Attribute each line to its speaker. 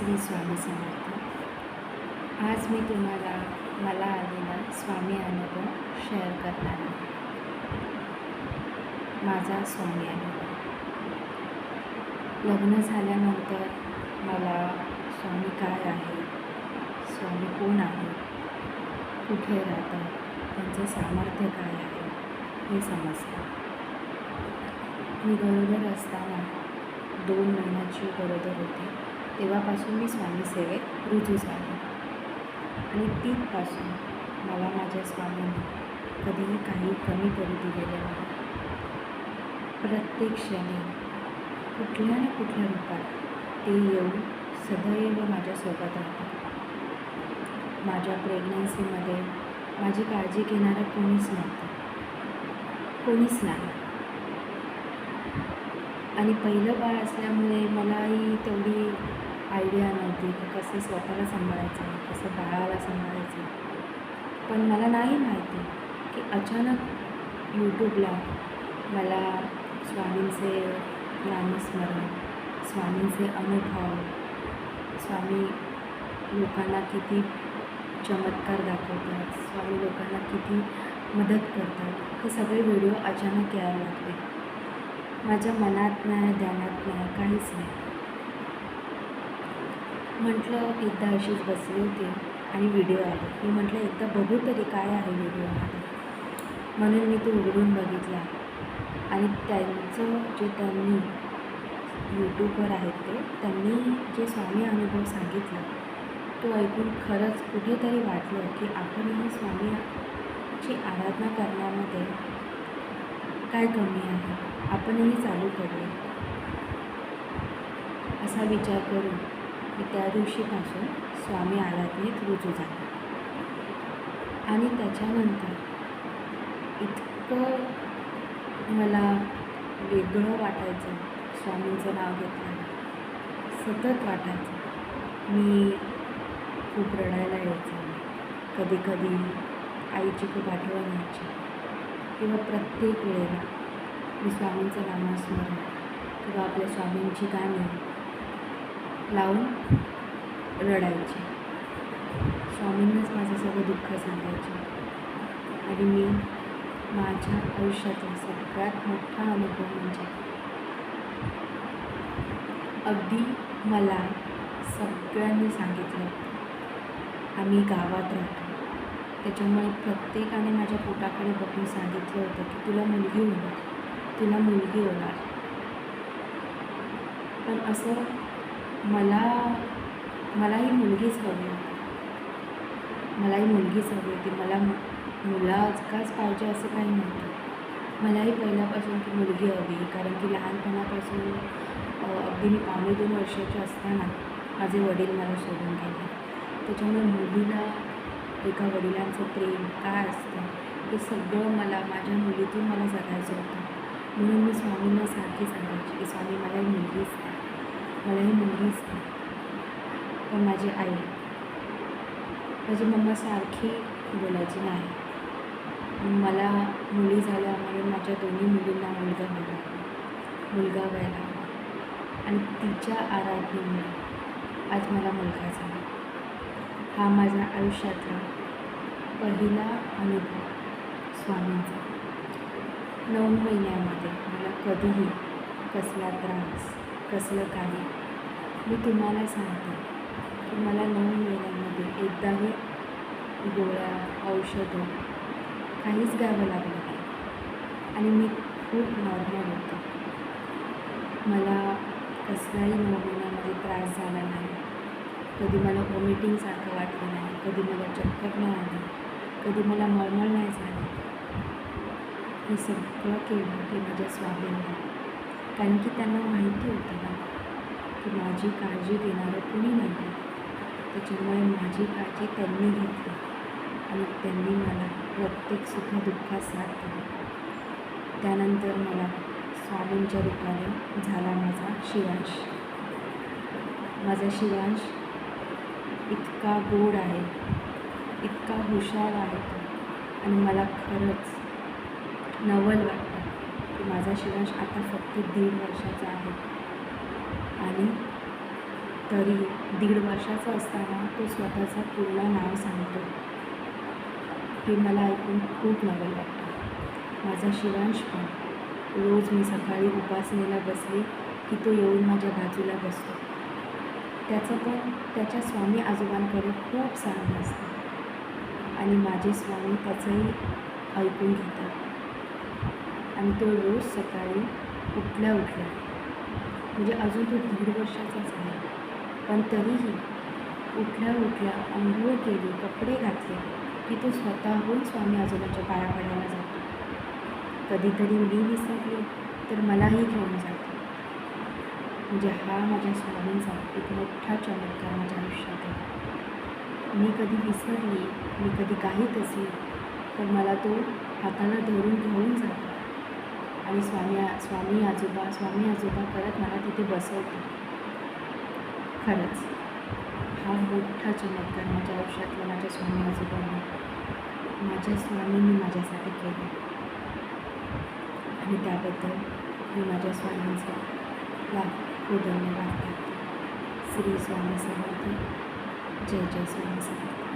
Speaker 1: श्री स्वामी समर्थ। आज मी तुम्हाला मला आलेला स्वामी अनुभव शेअर करणार आहे। माझा स्वामी अनुभव। लग्न झाल्यानंतर मला स्वामी काय आहे, स्वामी कोण आहे, कुठे राहतात, त्यांचे सामर्थ्य काय आहे हे समजतं। मी गरोदर असताना 2 महिन्याची गरोदर होते, तेव्हापासून मी स्वामी सेवेत रुजू झाले आणि तिथपासून मला माझ्या स्वामींनी कधीही काही कमी करू दिलेलं नाही। प्रत्येक क्षणी कुठल्या ना कुठल्या रूपात ते येऊन सदैव माझ्यासोबत राहतात। माझ्या प्रेग्नन्सीमध्ये माझी काळजी घेणारं कोणीच नव्हतं, कोणीच नाही। आणि पहिलं बाळ असल्यामुळे मलाही तेवढी आयडिया नव्हती की कसं स्वतःला सांभाळायचं, कसं बाळाला सांभाळायचं। पण मला नाही माहिती की अचानक यूट्यूबला मला स्वामींचे नामस्मरण, स्वामींचे अनुभव, स्वामी लोकांना किती चमत्कार दाखवतात, स्वामी लोकांना किती मदत करतात, हे सगळे व्हिडिओ अचानक यायला लागले। माझ्या मनात नाही, ध्यानात नाही, काहीच नाही। म्हटलं एकदा अशीच बसली होती आणि व्हिडिओ आले। मी म्हटलं एकदा बघू तरी काय आहे व्हिडिओमध्ये, म्हणून मी तो उघडून बघितला आणि त्यांनी यूट्यूबवर आहेत त्यांनी जे स्वामी अनुभव सांगितला तो ऐकून खरंच कुठेतरी वाटलं की आपणही स्वामीची आराधना करण्यामध्ये काय कमी आहे, आपणही चालू करूया। असा विचार करून मी त्या दिवशीपासून स्वामी आराधनेत रुजू झाले आणि त्याच्यानंतर इतकं मला वेगळं वाटायचं। स्वामींचं नाव घेतलं सतत वाटायचं, मी खूप रडायला यायचं, कधी कधी आईची खूप आठवण यायची, किंवा प्रत्येक वेळेला मी स्वामींचं नामस्मरण किंवा आपल्या स्वामींची गाणी लावून रडायचे। स्वामींनाच माझं सगळं दुःख सांगायचे आणि मी माझ्या आयुष्यातला सगळ्यात मोठा अनुभव म्हणजे अगदी मला सगळ्यांनी सांगितलं, आम्ही गावात राहतो त्याच्यामुळे प्रत्येकाने माझ्या पोटाकडे बघून सांगितलं होतं की तुला मुलगी होणार, तुला मुलगी होणार। पण असं मलाही मुलगीच हवी होती, मलाही मुलगीच हवी होती। मला मुलाच पाहिजे असं काही नव्हतं। मलाही पहिल्यापासून ती मुलगी हवी, कारण की लहानपणापासून अगदी मी 2.5 वर्षाची असताना माझे वडील मला सोडून गेले। त्याच्यामुळे मुलीला एका वडिलांचं प्रेम काय असतं हे सगळं मला माझ्या मुलीतून मला जगायचं होतं। म्हणून मी स्वामींना सारखी सांगायची की स्वामी मलाही मुलगीच नाही, मलाही मुलगीच नाही। पण माझी आई, माझी मम्मा सारखी बोलायची नाही, मला मुली झाल्या म्हणून माझ्या दोन्ही मुलींना मुलगा व्हायला आणि तिच्या आराधनेमुळे आज मला मुलगा झाला। हा माझ्या आयुष्यातला पहिला अनुभव स्वामींचा। 9 महिन्यामध्ये मला कधीही कसला त्रास, कसलं काही, मी तुम्हाला सांगते की मला 9 महिन्यांमध्ये एकदाही गोळ्या, औषधं काहीच घ्यावं लागलं नाही आणि मी खूप नॉर्मल होते। मला कसलाही 9 महिन्यामध्ये त्रास झाला नाही, कधी मला वॉमिटिंगसारखं वाटलं नाही, कधी मला चक्कर नाही आली, कधी मला मळमळ नाही झाली। हे सगळं केलं ते माझ्या स्वामींनी, कारण की त्यांना माहिती होतं ना की माझी काळजी घेणारं कुणी नाही। त्याच्यामुळे माझी काळजी त्यांनी घेतली आणि त्यांनी मला प्रत्येक सुखदुःखात साथ दिली। त्यानंतर मला स्वामींच्या रूपाने झाला माझा शिवांश। माझा शिवांश इतका गोड आहे, इतका हुशार आहे आणि मला खरंच नवल वाटतं की माझा शिवांश आता फक्त 1.5 वर्षाचा आहे आणि तरी 1.5 वर्षाचा असताना तो स्वतःचं पूर्ण नाव सांगतो. हे मला ऐकून खूप नवल वाटतं. माझा शिवांश पण रोज मी सकाळी उपासनेला बसले की तो येऊन माझ्या बाजूला बसतो. त्याचं पण त्याच्या स्वामी आजोबांकडे खूप सारं असतं आणि माझे स्वामी त्याचंही ऐकून घेतात. आणि तो रोज सकाळी उठल्या म्हणजे अजून तो 1.5 वर्षाचाच आहे, पण तरीही उठल्या अंघोळ केली, कपडे घातले की तो स्वतःहून स्वामी आजोबांच्या पाया पडायला जातो. कधीतरी मी विसरले तर मलाही घेऊन जातो. म्हणजे हा माझ्या स्वामींचा एक मोठा चमत्कार माझ्या आयुष्यात आहे. मी कधी विसरली, मी कधी गाईत असली तर मला तो हाताला धरून घेऊन जातो आणि स्वामी आजोबा करत मला तिथे बसवतो. खरंच हा मोठा चमत्कार माझ्या आयुष्यातला माझ्या स्वामी आजोबांनी, माझ्या स्वामींनी माझ्यासाठी केलं आणि त्याबद्दल मी माझ्या स्वामींचा लाखो धन्यवाद करते. श्री स्वामी समर्थ. जय जय स्वामी समर्थ.